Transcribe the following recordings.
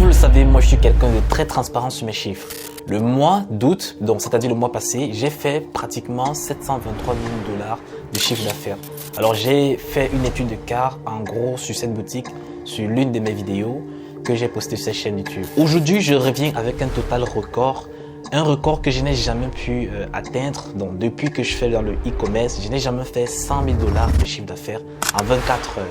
vous le savez, moi je suis quelqu'un de très transparent sur mes chiffres. Le mois d'août, donc c'est-à-dire le mois passé, j'ai fait pratiquement 723 000 $ de chiffre d'affaires. Alors j'ai fait une étude de cas en gros sur cette boutique, sur l'une de mes vidéos que j'ai postée sur cette chaîne YouTube. Aujourd'hui, je reviens avec un total record. Un record que je n'ai jamais pu atteindre. Donc depuis que je fais dans le e-commerce, je n'ai jamais fait 100 000 $ de chiffre d'affaires en 24 heures.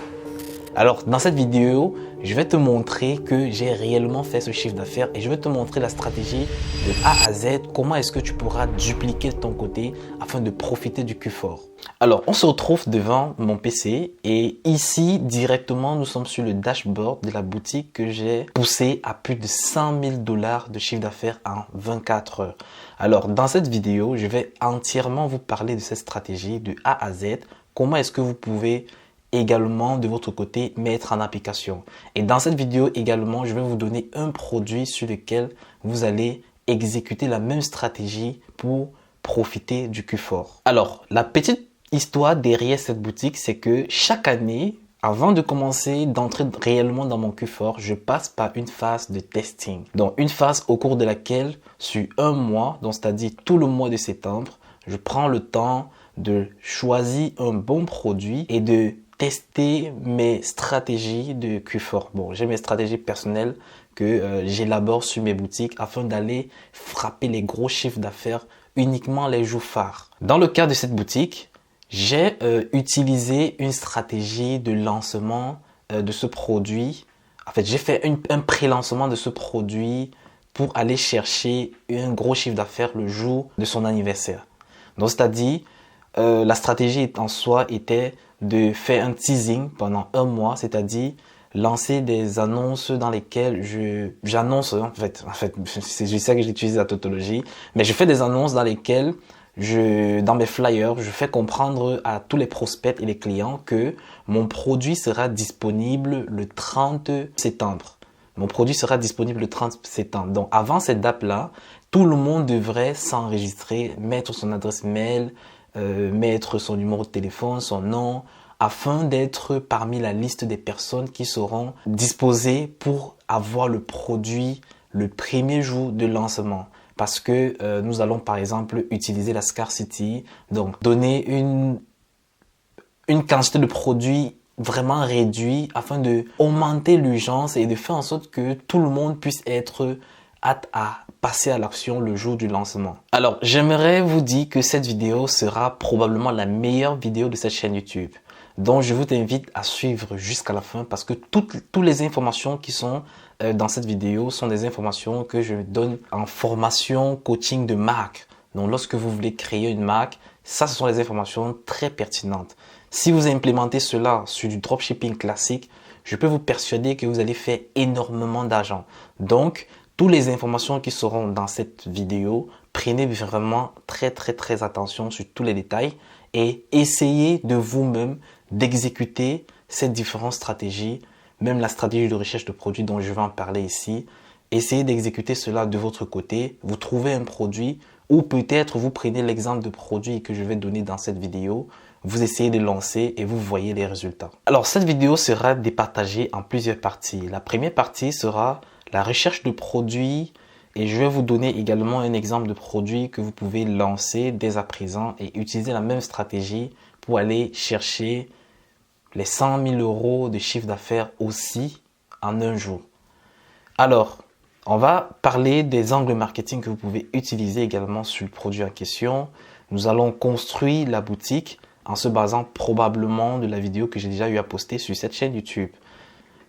Alors dans cette vidéo, je vais te montrer que j'ai réellement fait ce chiffre d'affaires et je vais te montrer la stratégie de A à Z. Comment est-ce que tu pourras dupliquer de ton côté afin de profiter du Q4. Alors on se retrouve devant mon PC et ici directement nous sommes sur le dashboard de la boutique que j'ai poussé à plus de 100 000 $ de chiffre d'affaires en 24 heures. Alors dans cette vidéo, je vais entièrement vous parler de cette stratégie de A à Z. Comment est-ce que vous pouvez également de votre côté mettre en application. Et dans cette vidéo également, je vais vous donner un produit sur lequel vous allez exécuter la même stratégie pour profiter du Q4. Alors, la petite histoire derrière cette boutique, c'est que chaque année, avant de commencer d'entrer réellement dans mon Q4, je passe par une phase de testing. Donc, une phase au cours de laquelle, sur un mois, donc c'est-à-dire tout le mois de septembre, je prends le temps de choisir un bon produit et de tester mes stratégies de Q4. Bon, j'ai mes stratégies personnelles que j'élabore sur mes boutiques afin d'aller frapper les gros chiffres d'affaires uniquement les jours phares. Dans le cas de cette boutique, j'ai utilisé une stratégie de lancement de ce produit. En fait, j'ai fait un pré-lancement de ce produit pour aller chercher un gros chiffre d'affaires le jour de son anniversaire. Donc, c'est-à-dire, la stratégie en soi était de faire un teasing pendant un mois, c'est-à-dire lancer des annonces dans lesquelles j'annonce, en fait, je sais que j'utilise la tautologie, mais je fais des annonces dans lesquelles dans mes flyers, je fais comprendre à tous les prospects et les clients que mon produit sera disponible le 30 septembre. Mon produit sera disponible le 30 septembre. Donc, avant cette date-là, tout le monde devrait s'enregistrer, mettre son adresse mail, mettre son numéro de téléphone, son nom, afin d'être parmi la liste des personnes qui seront disposées pour avoir le produit le premier jour de lancement. Parce que nous allons par exemple utiliser la scarcity, donc donner une quantité de produits vraiment réduite afin de augmenter l'urgence et de faire en sorte que tout le monde puisse être apte à passer à l'action le jour du lancement. Alors, j'aimerais vous dire que cette vidéo sera probablement la meilleure vidéo de cette chaîne YouTube. Donc, je vous invite à suivre jusqu'à la fin parce que toutes les informations qui sont dans cette vidéo sont des informations que je donne en formation coaching de marque. Donc, lorsque vous voulez créer une marque, ça, ce sont des informations très pertinentes. Si vous implémentez cela sur du dropshipping classique, je peux vous persuader que vous allez faire énormément d'argent. Donc, toutes les informations qui seront dans cette vidéo, prenez vraiment très attention sur tous les détails et essayez de vous-même d'exécuter ces différentes stratégies, même la stratégie de recherche de produits dont je vais en parler ici. Essayez d'exécuter cela de votre côté. Vous trouvez un produit ou peut-être vous prenez l'exemple de produit que je vais donner dans cette vidéo. Vous essayez de lancer et vous voyez les résultats. Alors, cette vidéo sera départagée en plusieurs parties. La première partie sera la recherche de produits et je vais vous donner également un exemple de produit que vous pouvez lancer dès à présent et utiliser la même stratégie pour aller chercher les 100 000 € de chiffre d'affaires aussi en un jour. Alors, on va parler des angles marketing que vous pouvez utiliser également sur le produit en question. Nous allons construire la boutique en se basant probablement de la vidéo que j'ai déjà eu à poster sur cette chaîne YouTube.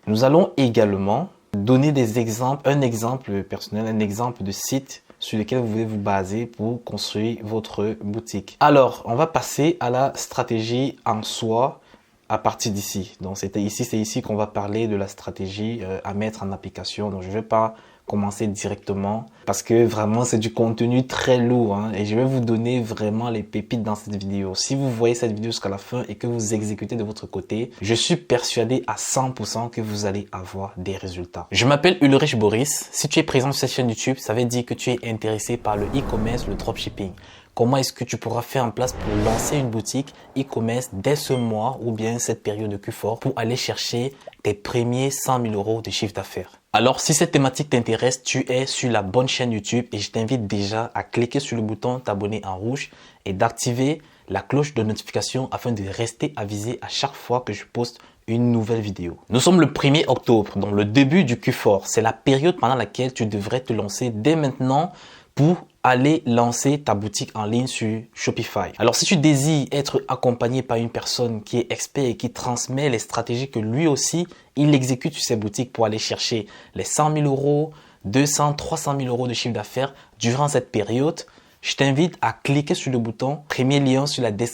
Nous allons également donner des exemples, un exemple personnel, un exemple de site sur lequel vous voulez vous baser pour construire votre boutique. Alors, on va passer à la stratégie en soi à partir d'ici. Donc, c'est ici qu'on va parler de la stratégie à mettre en application. Donc, je ne vais pas commencer directement parce que vraiment c'est du contenu très lourd hein, et je vais vous donner vraiment les pépites dans cette vidéo. Si vous voyez cette vidéo jusqu'à la fin et que vous exécutez de votre côté, je suis persuadé à 100% que vous allez avoir des résultats. Je m'appelle Ulrich Boris. Si tu es présent sur cette chaîne YouTube, ça veut dire que tu es intéressé par le e-commerce, le dropshipping. Comment est-ce que tu pourras faire en place pour lancer une boutique e-commerce dès ce mois ou bien cette période de Q4 pour aller chercher tes premiers 100 000 € de chiffre d'affaires. Alors, si cette thématique t'intéresse, tu es sur la bonne chaîne YouTube et je t'invite déjà à cliquer sur le bouton t'abonner en rouge et d'activer la cloche de notification afin de rester avisé à chaque fois que je poste une nouvelle vidéo. Nous sommes le 1er octobre, donc le début du Q4. C'est la période pendant laquelle tu devrais te lancer dès maintenant pour aller lancer ta boutique en ligne sur Shopify. Alors, si tu désires être accompagné par une personne qui est expert et qui transmet les stratégies que lui aussi, il exécute sur ses boutiques pour aller chercher les 100 000 euros, 200, 300 000 euros de chiffre d'affaires durant cette période, je t'invite à cliquer sur le bouton, premier lien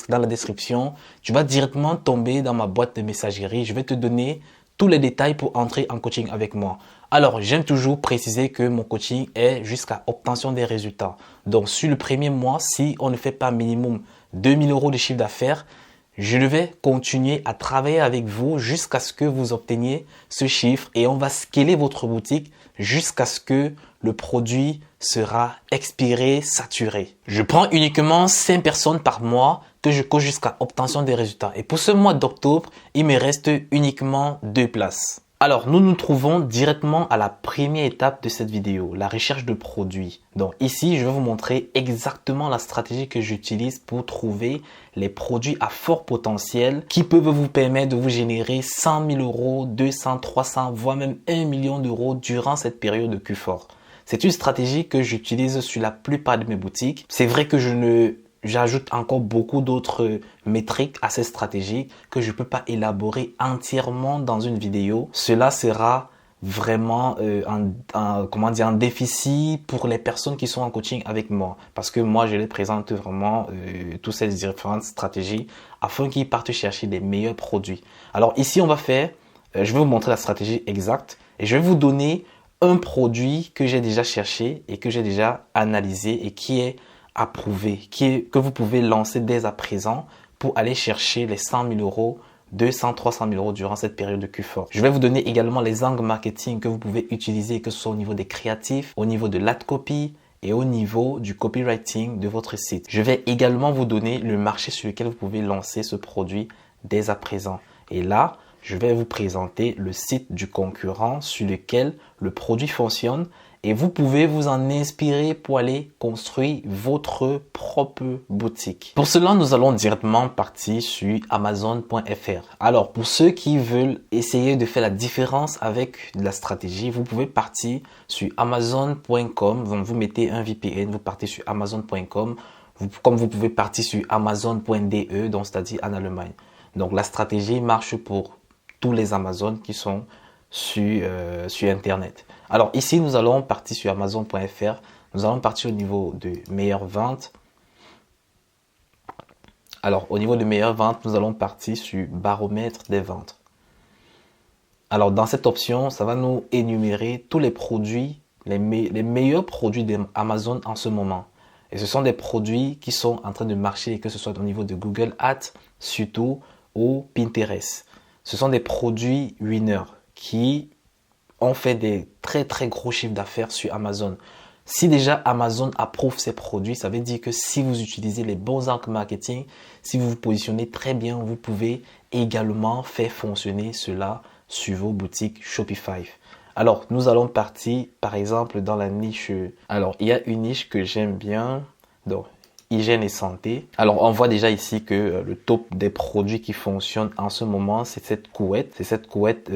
dans la description. Tu vas directement tomber dans ma boîte de messagerie. Je vais te donner tous les détails pour entrer en coaching avec moi. Alors, j'aime toujours préciser que mon coaching est jusqu'à obtention des résultats. Donc, sur le premier mois, si on ne fait pas minimum 2000 euros de chiffre d'affaires, je vais continuer à travailler avec vous jusqu'à ce que vous obteniez ce chiffre et on va scaler votre boutique jusqu'à ce que le produit sera expiré, saturé. Je prends uniquement 5 personnes par mois que je coach jusqu'à obtention des résultats. Et pour ce mois d'octobre, il me reste uniquement 2 places. Alors, nous nous trouvons directement à la première étape de cette vidéo, la recherche de produits. Donc ici, je vais vous montrer exactement la stratégie que j'utilise pour trouver les produits à fort potentiel qui peuvent vous permettre de vous générer 100 000 euros, 200, 300, voire même 1 million d'euros durant cette période de Q4. C'est une stratégie que j'utilise sur la plupart de mes boutiques. C'est vrai que j'ajoute encore beaucoup d'autres métriques à cette stratégie que je ne peux pas élaborer entièrement dans une vidéo. Cela sera vraiment un déficit pour les personnes qui sont en coaching avec moi. Parce que moi, je les présente vraiment toutes ces différentes stratégies afin qu'ils partent chercher les meilleurs produits. Alors ici, je vais vous montrer la stratégie exacte et je vais vous donner un produit que j'ai déjà cherché et que j'ai déjà analysé et qui est approuvé, que vous pouvez lancer dès à présent pour aller chercher les 100 000 euros, 200, 300 000 euros durant cette période de Q4. Je vais vous donner également les angles marketing que vous pouvez utiliser, que ce soit au niveau des créatifs, au niveau de l'ad copy et au niveau du copywriting de votre site. Je vais également vous donner le marché sur lequel vous pouvez lancer ce produit dès à présent. Et là, je vais vous présenter le site du concurrent sur lequel le produit fonctionne et vous pouvez vous en inspirer pour aller construire votre propre boutique. Pour cela, nous allons directement partir sur Amazon.fr. Alors, pour ceux qui veulent essayer de faire la différence avec la stratégie, vous pouvez partir sur Amazon.com. Donc, vous mettez un VPN, vous partez sur Amazon.com, comme vous pouvez partir sur Amazon.de, donc c'est-à-dire en Allemagne. Donc, la stratégie marche pour tous les Amazon qui sont sur Internet. Alors ici, nous allons partir sur Amazon.fr. Nous allons partir au niveau de meilleures ventes. Alors au niveau de meilleures ventes, nous allons partir sur baromètre des ventes. Alors dans cette option, ça va nous énumérer tous les produits, les meilleurs produits d'Amazon en ce moment. Et ce sont des produits qui sont en train de marcher, que ce soit au niveau de Google Ads, surtout, ou Pinterest. Ce sont des produits winners qui ont fait des très très gros chiffres d'affaires sur Amazon. Si déjà Amazon approuve ces produits, ça veut dire que si vous utilisez les bons angles marketing, si vous vous positionnez très bien, vous pouvez également faire fonctionner cela sur vos boutiques Shopify. Alors, nous allons partir par exemple dans la niche. Alors, il y a une niche que j'aime bien. Donc, hygiène et santé. Alors, on voit déjà ici que le top des produits qui fonctionnent en ce moment, c'est cette couette. C'est cette couette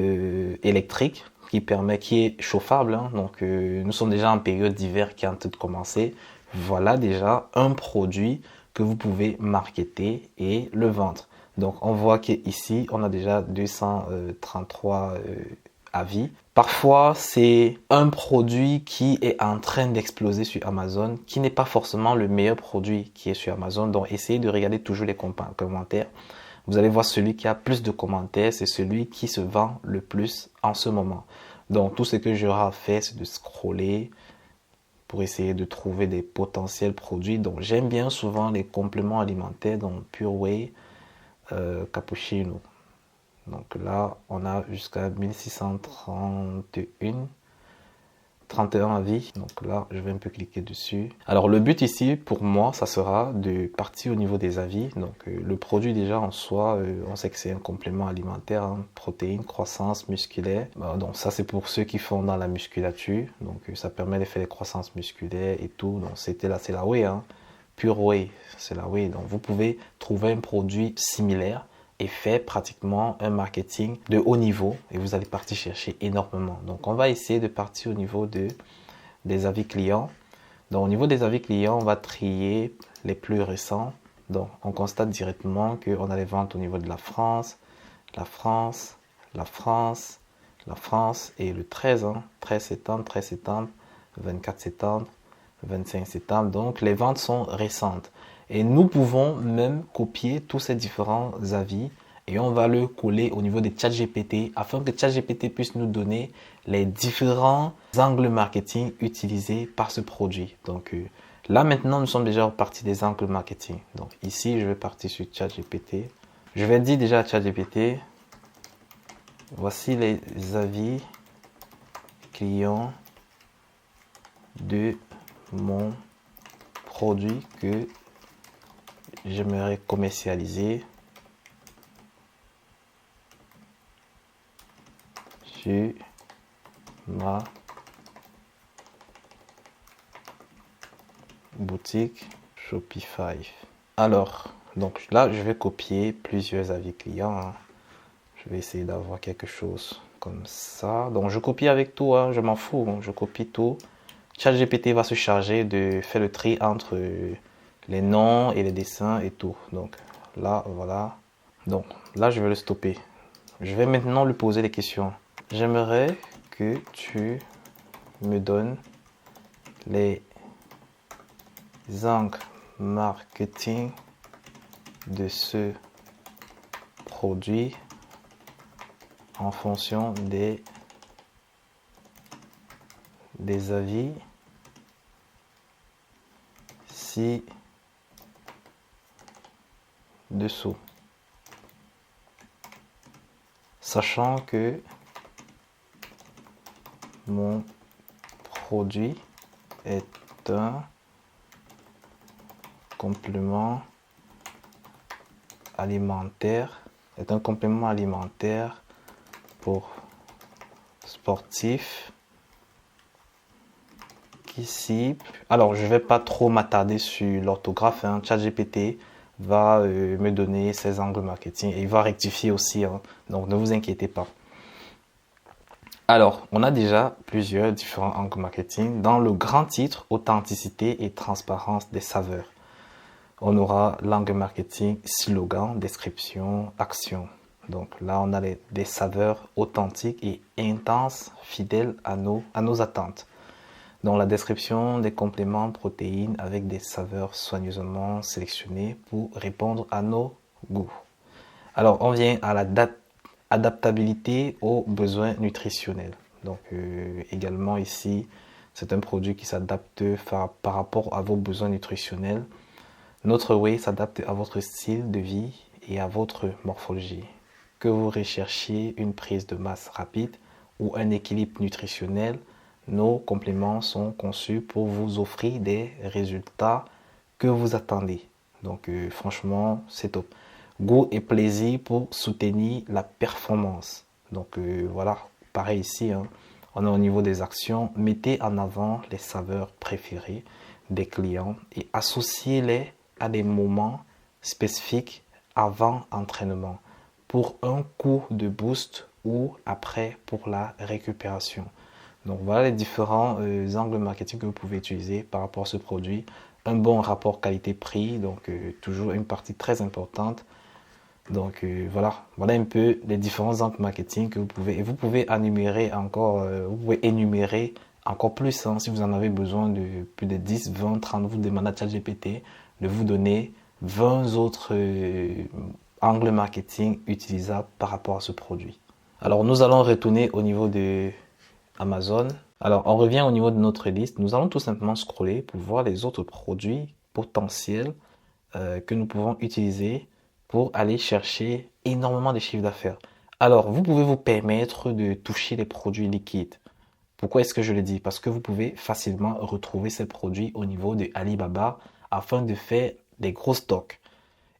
électrique qui est chauffable. Hein. Donc, nous sommes déjà en période d'hiver qui est en train de commencer. Voilà déjà un produit que vous pouvez marketer et le vendre. Donc, on voit qu'ici, on a déjà 233 avis. Parfois, c'est un produit qui est en train d'exploser sur Amazon, qui n'est pas forcément le meilleur produit qui est sur Amazon. Donc, essayez de regarder toujours les commentaires. Vous allez voir celui qui a plus de commentaires, c'est celui qui se vend le plus en ce moment. Donc, tout ce que j'aurai à faire, c'est de scroller pour essayer de trouver des potentiels produits. Donc, j'aime bien souvent les compléments alimentaires, donc Pure Whey, Cappuccino. Donc là, on a jusqu'à 1631, 31 avis. Donc là, je vais un peu cliquer dessus. Alors le but ici, pour moi, ça sera de partir au niveau des avis. Donc le produit déjà en soi, on sait que c'est un complément alimentaire, hein, protéines, croissance musculaire. Donc ça, c'est pour ceux qui font dans la musculature. Donc ça permet de faire des croissances musculaires et tout. Donc c'est la whey, hein. Pure whey, c'est la whey. Donc vous pouvez trouver un produit similaire et fait pratiquement un marketing de haut niveau et vous allez partir chercher énormément. Donc on va essayer de partir au niveau des avis clients. Donc au niveau des avis clients, on va trier les plus récents. Donc on constate directement qu'on a les ventes au niveau de la France, la France, la France, la France et le 13, hein, 13 septembre, 13 septembre, 24 septembre, 25 septembre. Donc les ventes sont récentes. Et nous pouvons même copier tous ces différents avis et on va le coller au niveau de ChatGPT afin que ChatGPT puisse nous donner les différents angles marketing utilisés par ce produit. Donc là maintenant, nous sommes déjà repartis des angles marketing. Donc ici, je vais partir sur ChatGPT. Je vais dire déjà à ChatGPT, voici les avis clients de mon produit que j'aimerais commercialiser sur ma boutique Shopify. Alors, donc là, je vais copier plusieurs avis clients, hein. Je vais essayer d'avoir quelque chose comme ça. Donc, je copie avec tout, hein, je m'en fous, hein, je copie tout. ChatGPT va se charger de faire le tri entre les noms et les dessins et tout. Donc là, voilà. Donc là, je vais le stopper. Je vais maintenant lui poser des questions. J'aimerais que tu me donnes les angles marketing de ce produit en fonction des avis ci-dessous. Sachant que mon produit est un complément alimentaire, pour sportifs qui cible. Alors, je vais pas trop m'attarder sur l'orthographe, hein. ChatGPT va me donner ses angles marketing et il va rectifier aussi, hein. Donc ne vous inquiétez pas. Alors, on a déjà plusieurs différents angles marketing. Dans le grand titre, authenticité et transparence des saveurs, on aura l'angle marketing, slogan, description, action. Donc là, on a des saveurs authentiques et intenses, fidèles à nos attentes. Dans la description, des compléments protéines avec des saveurs soigneusement sélectionnées pour répondre à nos goûts. Alors, on vient à la adaptabilité aux besoins nutritionnels. Donc, également ici, c'est un produit qui s'adapte par rapport à vos besoins nutritionnels. Notre whey s'adapte à votre style de vie et à votre morphologie. Que vous recherchiez une prise de masse rapide ou un équilibre nutritionnel, nos compléments sont conçus pour vous offrir des résultats que vous attendez. Donc franchement, c'est top. Goût et plaisir pour soutenir la performance. Donc voilà, pareil ici, hein. On est au niveau des actions. Mettez en avant les saveurs préférées des clients et associez-les à des moments spécifiques avant entraînement pour un coup de boost ou après pour la récupération. Donc voilà les différents angles marketing que vous pouvez utiliser par rapport à ce produit. Un bon rapport qualité-prix, donc toujours une partie très importante. Donc voilà un peu les différents angles marketing que vous pouvez. Et vous pouvez énumérer encore, encore plus, hein, si vous en avez besoin de plus de 10, 20, 30. Vous demandez à ChatGPT de vous donner 20 autres angles marketing utilisables par rapport à ce produit. Alors nous allons retourner au niveau de Amazon. Alors on revient au niveau de notre liste. Nous allons tout simplement scroller pour voir les autres produits potentiels que nous pouvons utiliser pour aller chercher énormément de chiffres d'affaires. Alors vous pouvez vous permettre de toucher les produits liquides. Pourquoi est-ce que je le dis? Parce que vous pouvez facilement retrouver ces produits au niveau de Alibaba afin de faire des gros stocks.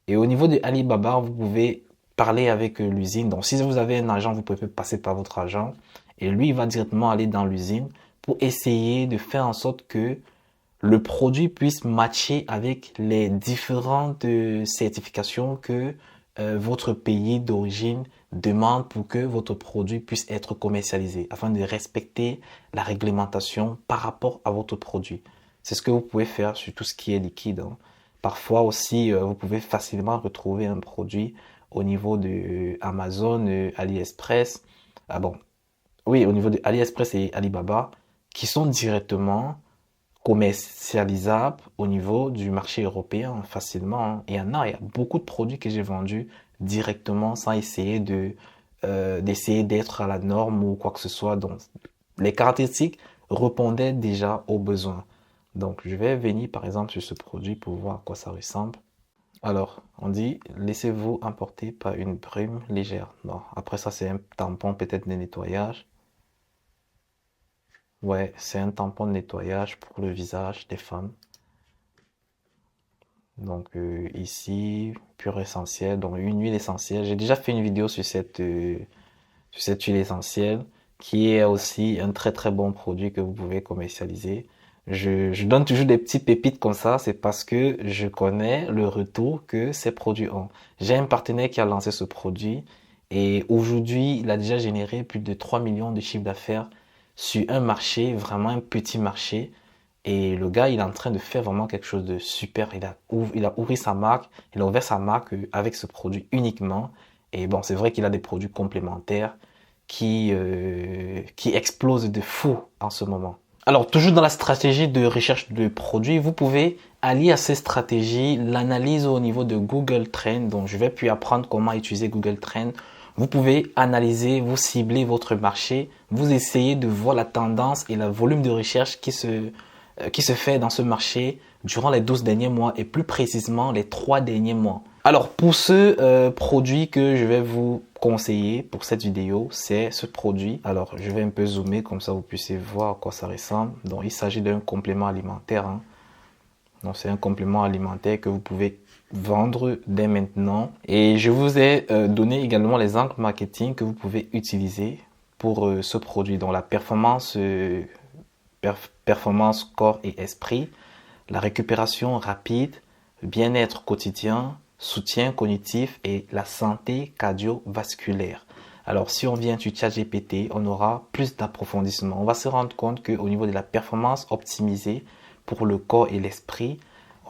Et au niveau de Alibaba, vous pouvez parler avec l'usine. Donc, si vous avez un agent, vous pouvez passer par votre agent. Et lui, il va directement aller dans l'usine pour essayer de faire en sorte que le produit puisse matcher avec les différentes certifications que votre pays d'origine demande pour que votre produit puisse être commercialisé, afin de respecter la réglementation par rapport à votre produit. C'est ce que vous pouvez faire sur tout ce qui est liquide, hein. Parfois aussi, vous pouvez facilement retrouver un produit au niveau de Amazon, AliExpress. Ah bon, oui, au niveau de AliExpress et Alibaba, qui sont directement commercialisables au niveau du marché européen facilement, hein. Et il y a beaucoup de produits que j'ai vendus directement sans essayer d'essayer d'être à la norme ou quoi que ce soit. Donc, les caractéristiques répondaient déjà aux besoins. Donc, je vais venir par exemple sur ce produit pour voir à quoi ça ressemble. Alors, on dit, laissez-vous emporter par une brume légère. Bon, après ça, c'est un tampon peut-être de nettoyage. Ouais, c'est un tampon de nettoyage pour le visage des femmes. Donc ici, pur essentiel, donc une huile essentielle. J'ai déjà fait une vidéo sur cette huile essentielle qui est aussi un très très bon produit que vous pouvez commercialiser. Je donne toujours des petits pépites comme ça, c'est parce que je connais le retour que ces produits ont. J'ai un partenaire qui a lancé ce produit et aujourd'hui, il a déjà généré plus de 3 millions de chiffres d'affaires sur un marché, vraiment un petit marché. Et le gars, il est en train de faire vraiment quelque chose de super. Il a ouvert sa marque, il a ouvert sa marque avec ce produit uniquement. Et bon, c'est vrai qu'il a des produits complémentaires qui explosent de fou en ce moment. Alors, toujours dans la stratégie de recherche de produits, vous pouvez allier à ces stratégies l'analyse au niveau de Google Trends. Donc, je vais puis apprendre comment utiliser Google Trends. Vous pouvez analyser, vous cibler votre marché, vous essayez de voir la tendance et le volume de recherche qui se fait dans ce marché durant les 12 derniers mois et plus précisément les 3 derniers mois. Alors pour ce produit que je vais vous conseiller pour cette vidéo, c'est ce produit. Alors je vais un peu zoomer comme ça vous puissiez voir à quoi ça ressemble. Donc il s'agit d'un complément alimentaire, hein. Donc c'est un complément alimentaire que vous pouvez vendre dès maintenant. Et je vous ai donné également les angles marketing que vous pouvez utiliser pour ce produit. Donc la performance corps et esprit, la récupération rapide, bien-être quotidien, soutien cognitif et la santé cardiovasculaire. Alors, si on vient sur ChatGPT, on aura plus d'approfondissement. On va se rendre compte qu'au niveau de la performance optimisée pour le corps et l'esprit,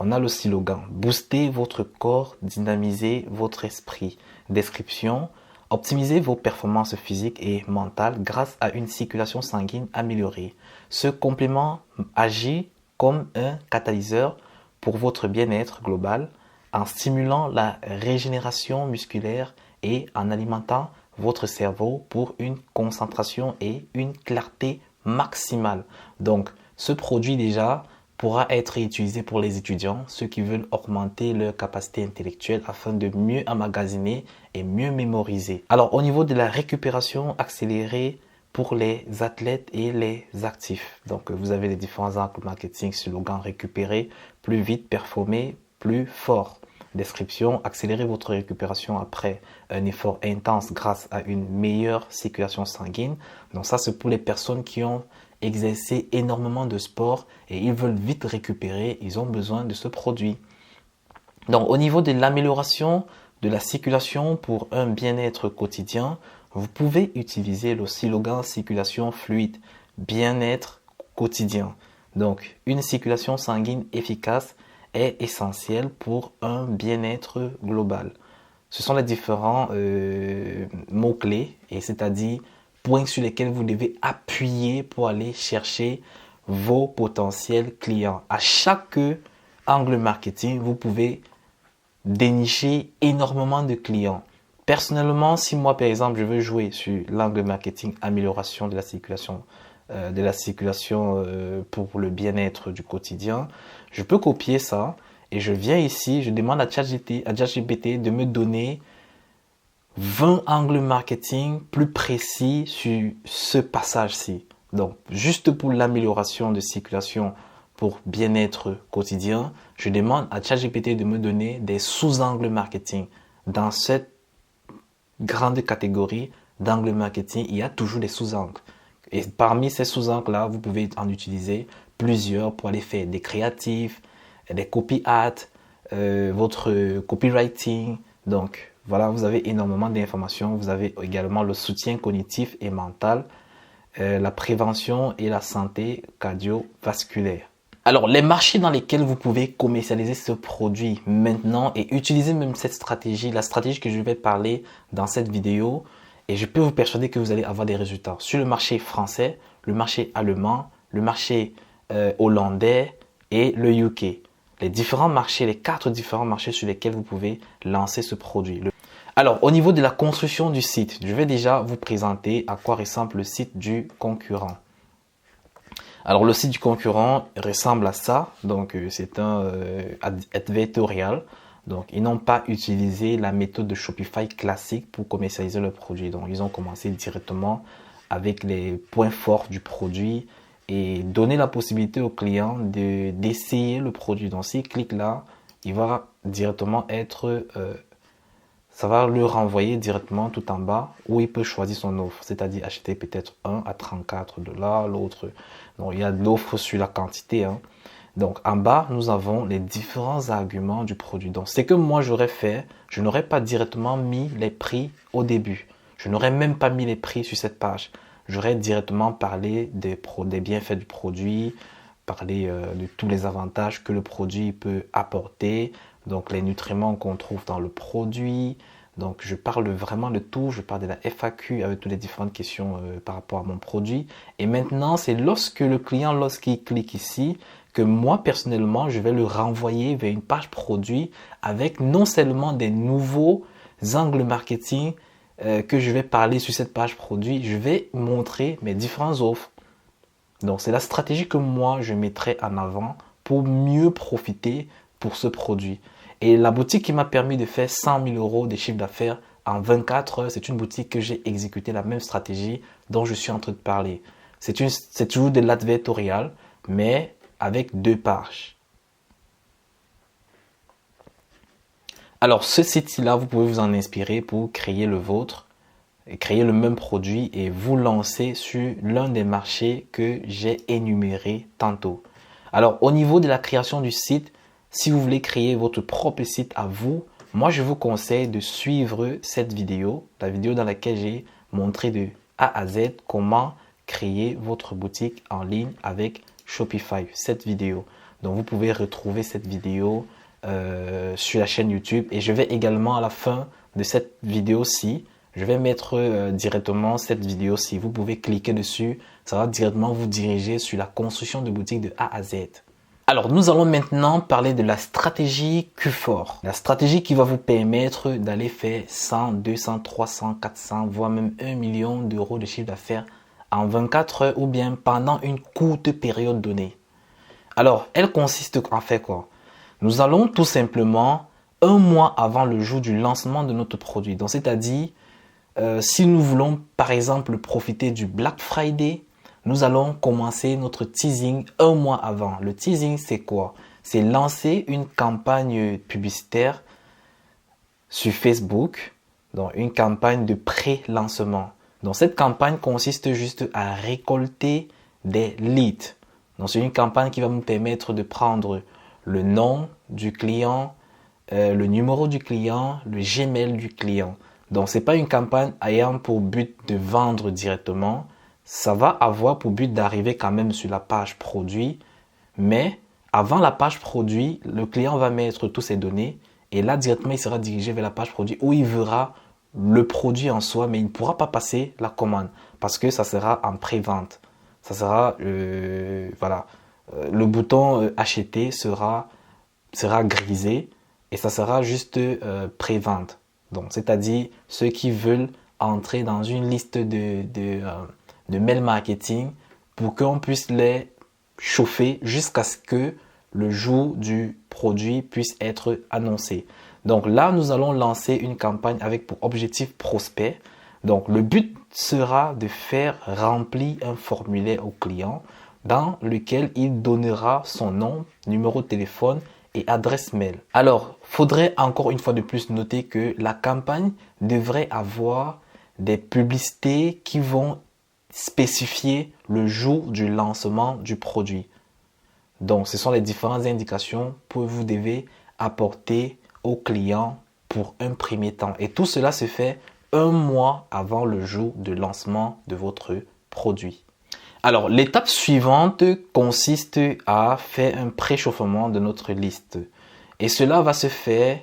on a le slogan « Booster votre corps, dynamiser votre esprit ». Description: optimisez vos performances physiques et mentales grâce à une circulation sanguine améliorée. Ce complément agit comme un catalyseur pour votre bien-être global en stimulant la régénération musculaire et en alimentant votre cerveau pour une concentration et une clarté maximale. Donc, ce produit déjà pourra être utilisé pour les étudiants, ceux qui veulent augmenter leur capacité intellectuelle afin de mieux emmagasiner et mieux mémoriser. Alors, au niveau de la récupération accélérée pour les athlètes et les actifs. Donc, vous avez les différents angles marketing, slogan: récupérer plus vite, performer plus fort. Description: accélérer votre récupération après un effort intense grâce à une meilleure circulation sanguine. Donc ça, c'est pour les personnes qui ont exercé énormément de sport et ils veulent vite récupérer, ils ont besoin de ce produit. Donc au niveau de l'amélioration de la circulation pour un bien-être quotidien, vous pouvez utiliser le slogan circulation fluide, bien-être quotidien. Donc une circulation sanguine efficace est essentielle pour un bien-être global. Ce sont les différents mots-clés, et c'est-à-dire points sur lesquels vous devez appuyer pour aller chercher vos potentiels clients. À chaque angle marketing, vous pouvez dénicher énormément de clients. Personnellement, si moi, par exemple, je veux jouer sur l'angle marketing amélioration de la circulation, pour le bien-être du quotidien, je peux copier ça et je viens ici, je demande à ChatGPT de me donner 20 angles marketing plus précis sur ce passage-ci. Donc, juste pour l'amélioration de circulation, pour bien-être quotidien, je demande à ChatGPT de me donner des sous-angles marketing. Dans cette grande catégorie d'angles marketing, il y a toujours des sous-angles. Et parmi ces sous-angles-là, vous pouvez en utiliser plusieurs pour aller faire des créatifs, des copy art, votre copywriting. Donc, voilà, vous avez énormément d'informations. Vous avez également le soutien cognitif et mental, la prévention et la santé cardiovasculaire. Alors, les marchés dans lesquels vous pouvez commercialiser ce produit maintenant et utiliser même cette stratégie, la stratégie que je vais parler dans cette vidéo, et je peux vous persuader que vous allez avoir des résultats sur le marché français, le marché allemand, le marché hollandais et le UK. Les différents marchés, les 4 différents marchés sur lesquels vous pouvez lancer ce produit. Alors, au niveau de la construction du site, je vais déjà vous présenter à quoi ressemble le site du concurrent. Alors, le site du concurrent ressemble à ça. Donc, c'est un advertorial. Donc, ils n'ont pas utilisé la méthode de Shopify classique pour commercialiser le produit. Donc, ils ont commencé directement avec les points forts du produit et donner la possibilité au client d'essayer le produit. Donc, s'il clique là, il va directement être... ça va le renvoyer directement tout en bas où il peut choisir son offre, c'est-à-dire acheter peut-être un à 34 $, l'autre. Donc, il y a de l'offre sur la quantité. Donc, en bas, nous avons les différents arguments du produit. Donc, ce que moi j'aurais fait, je n'aurais pas directement mis les prix au début. Je n'aurais même pas mis les prix sur cette page. J'aurais directement parlé des bienfaits du produit, parler de tous les avantages que le produit peut apporter, donc les nutriments qu'on trouve dans le produit. Donc je parle vraiment de tout, je parle de la FAQ avec toutes les différentes questions par rapport à mon produit. Et maintenant, c'est lorsque le client, lorsqu'il clique ici, que moi personnellement, je vais le renvoyer vers une page produit avec non seulement des nouveaux angles marketing que je vais parler sur cette page produit, je vais montrer mes différentes offres. Donc, c'est la stratégie que moi, je mettrai en avant pour mieux profiter pour ce produit. Et la boutique qui m'a permis de faire 100 000 € de chiffre d'affaires en 24 heures, c'est une boutique que j'ai exécuté la même stratégie dont je suis en train de parler. C'est toujours de l'advertorial, mais avec 2 pages. Alors, ce site-là, vous pouvez vous en inspirer pour créer le vôtre, créer le même produit et vous lancer sur l'un des marchés que j'ai énuméré tantôt. Alors, au niveau de la création du site, si vous voulez créer votre propre site à vous, moi, je vous conseille de suivre cette vidéo, la vidéo dans laquelle j'ai montré de A à Z comment créer votre boutique en ligne avec Shopify, cette vidéo. Donc, vous pouvez retrouver cette vidéo sur la chaîne YouTube et je vais également à la fin de cette vidéo-ci, je vais mettre directement cette vidéo-ci. Vous pouvez cliquer dessus, ça va directement vous diriger sur la construction de boutique de A à Z. Alors, nous allons maintenant parler de la stratégie Q4. La stratégie qui va vous permettre d'aller faire 100, 200, 300, 400, voire même 1 million d'euros de chiffre d'affaires en 24 heures ou bien pendant une courte période donnée. Alors, elle consiste en fait quoi? Nous allons tout simplement 1 mois avant le jour du lancement de notre produit. Donc, c'est-à-dire, si nous voulons par exemple profiter du Black Friday, nous allons commencer notre teasing 1 mois avant. Le teasing, c'est quoi? C'est lancer une campagne publicitaire sur Facebook, donc une campagne de pré-lancement. Donc, cette campagne consiste juste à récolter des leads. Donc, c'est une campagne qui va nous permettre de prendre le nom du client, le numéro du client, le Gmail du client. Donc, ce n'est pas une campagne ayant pour but de vendre directement. Ça va avoir pour but d'arriver quand même sur la page produit. Mais avant la page produit, le client va mettre toutes ses données. Et là, directement, il sera dirigé vers la page produit où il verra le produit en soi. Mais il ne pourra pas passer la commande parce que ça sera en pré-vente. Ça sera, voilà, le bouton acheter sera grisé et ça sera juste pré-vente. Donc, c'est-à-dire ceux qui veulent entrer dans une liste de mail marketing pour qu'on puisse les chauffer jusqu'à ce que le jour du produit puisse être annoncé. Donc là, nous allons lancer une campagne avec pour objectif prospect. Donc, le but sera de faire remplir un formulaire au client dans lequel il donnera son nom, numéro de téléphone et adresse mail. Alors, faudrait encore une fois de plus noter que la campagne devrait avoir des publicités qui vont spécifier le jour du lancement du produit. Donc, ce sont les différentes indications que vous devez apporter au client pour un premier temps. Et tout cela se fait un mois avant le jour de lancement de votre produit. Alors, l'étape suivante consiste à faire un préchauffement de notre liste. Et cela va se faire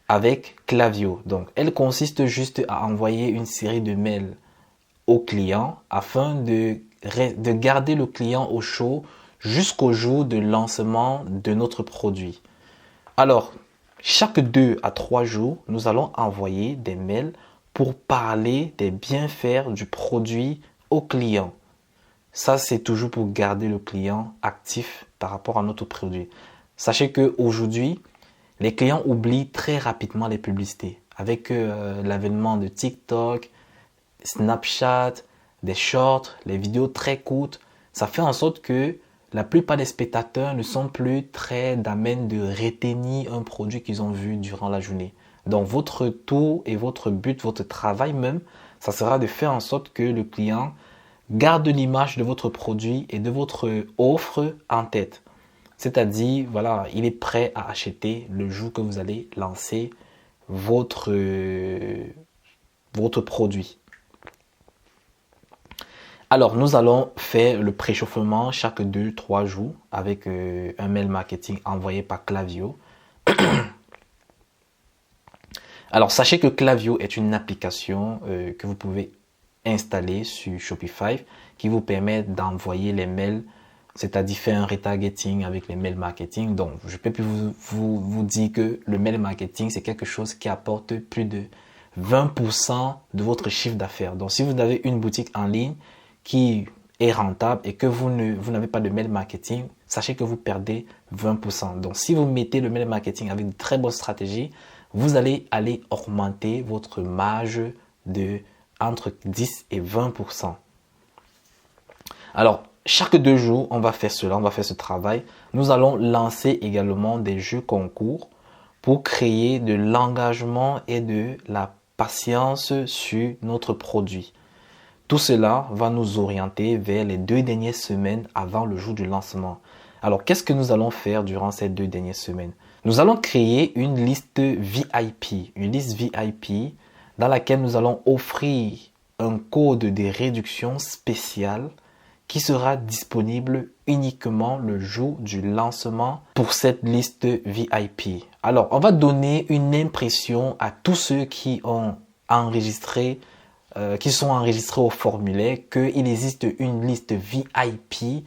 avec Klaviyo. Donc, elle consiste juste à envoyer une série de mails au client afin de garder le client au chaud jusqu'au jour de lancement de notre produit. Alors, chaque 2 à 3 jours, nous allons envoyer des mails pour parler des bienfaits du produit au client. Ça, c'est toujours pour garder le client actif par rapport à notre produit. Sachez qu'aujourd'hui, les clients oublient très rapidement les publicités. Avec l'avènement de TikTok, Snapchat, des shorts, les vidéos très courtes, ça fait en sorte que la plupart des spectateurs ne sont plus très d'amène de retenir un produit qu'ils ont vu durant la journée. Donc votre tour et votre but, votre travail même, ça sera de faire en sorte que le client garde l'image de votre produit et de votre offre en tête. C'est-à-dire, voilà, il est prêt à acheter le jour que vous allez lancer votre produit. Alors, nous allons faire le préchauffement chaque 2-3 jours avec un mail marketing envoyé par Klaviyo. Alors, sachez que Klaviyo est une application que vous pouvez installer sur Shopify qui vous permet d'envoyer les mails, c'est-à-dire faire un retargeting avec les mails marketing. Donc, je peux plus vous dire que le mail marketing, c'est quelque chose qui apporte plus de 20% de votre chiffre d'affaires. Donc, si vous avez une boutique en ligne qui est rentable et que vous n'avez pas de mail marketing, sachez que vous perdez 20%. Donc, si vous mettez le mail marketing avec de très bonnes stratégies, vous allez augmenter votre marge de entre 10 et 20%. Alors, chaque 2 jours, on va faire cela, on va faire ce travail. Nous allons lancer également des jeux concours pour créer de l'engagement et de la patience sur notre produit. Tout cela va nous orienter vers les 2 dernières semaines avant le jour du lancement. Alors, qu'est-ce que nous allons faire durant ces 2 dernières semaines? Nous allons créer une liste VIP, dans laquelle nous allons offrir un code de réduction spécial qui sera disponible uniquement le jour du lancement pour cette liste VIP. Alors, on va donner une impression à tous ceux qui ont enregistré qui sont enregistrés au formulaire qu'il existe une liste VIP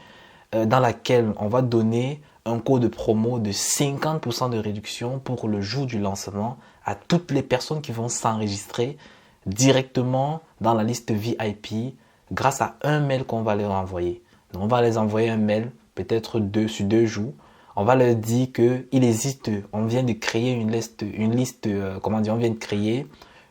dans laquelle on va donner un code de promo de 50% de réduction pour le jour du lancement à toutes les personnes qui vont s'enregistrer directement dans la liste VIP grâce à un mail qu'on va leur envoyer. Donc, on va les envoyer un mail peut-être sur 2 jours. On va leur dire qu'il existe, on vient de créer on vient de créer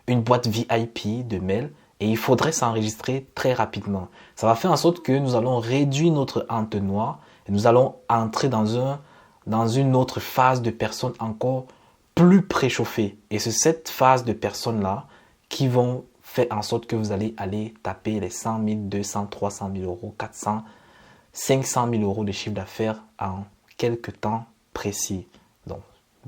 une boîte VIP de mails. Et il faudrait s'enregistrer très rapidement. Ça va faire en sorte que nous allons réduire notre entonnoir et nous allons entrer dans une autre phase de personnes encore plus préchauffées. Et c'est cette phase de personnes-là qui vont faire en sorte que vous allez aller taper les 100 000, 200, 300 000 euros, 400, 500 000 euros de chiffre d'affaires en quelques temps précis. Donc,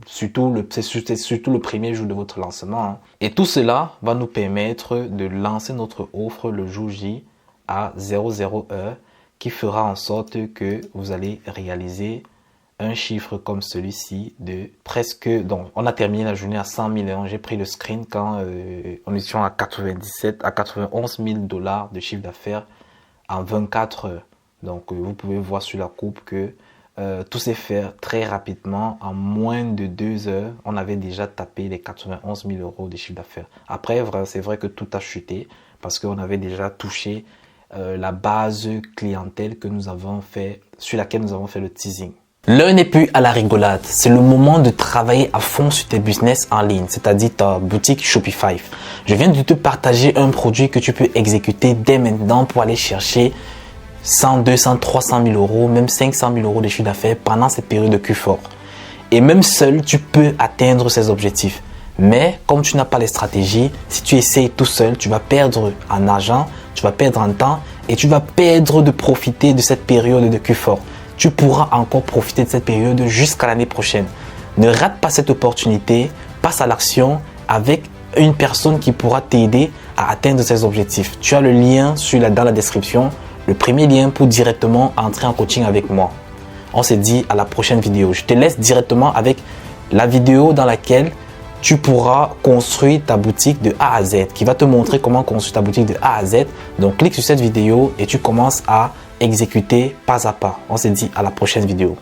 c'est surtout le premier jour de votre lancement. Et tout cela va nous permettre de lancer notre offre le jour J à 00 heure qui fera en sorte que vous allez réaliser un chiffre comme celui-ci de presque... Donc, on a terminé la journée à 100 000 €. J'ai pris le screen quand on était à 91 000 $ de chiffre d'affaires en 24 heures. Donc, vous pouvez voir sur la courbe que tout s'est fait très rapidement. En moins de 2 heures, on avait déjà tapé les 91 000 € de chiffre d'affaires. Après, c'est vrai que tout a chuté parce qu'on avait déjà touché la base clientèle que nous avons fait, sur laquelle nous avons fait le teasing. L'heure n'est plus à la rigolade, c'est le moment de travailler à fond sur tes business en ligne, c'est-à-dire ta boutique Shopify. Je viens de te partager un produit que tu peux exécuter dès maintenant pour aller chercher 100, 200, 300 000 euros, même 500 000 euros de chiffre d'affaires pendant cette période de Q4. Et même seul, tu peux atteindre ces objectifs. Mais comme tu n'as pas les stratégies, si tu essayes tout seul, tu vas perdre en argent, tu vas perdre en temps et tu vas perdre de profiter de cette période de Q4. Tu pourras encore profiter de cette période jusqu'à l'année prochaine. Ne rate pas cette opportunité, passe à l'action avec une personne qui pourra t'aider à atteindre ces objectifs. Tu as le lien dans la description, le premier lien pour directement entrer en coaching avec moi. On se dit à la prochaine vidéo. Je te laisse directement avec la vidéo dans laquelle tu pourras construire ta boutique de A à Z, qui va te montrer comment construire ta boutique de A à Z. Donc, clique sur cette vidéo et tu commences à exécuter pas à pas. On se dit à la prochaine vidéo.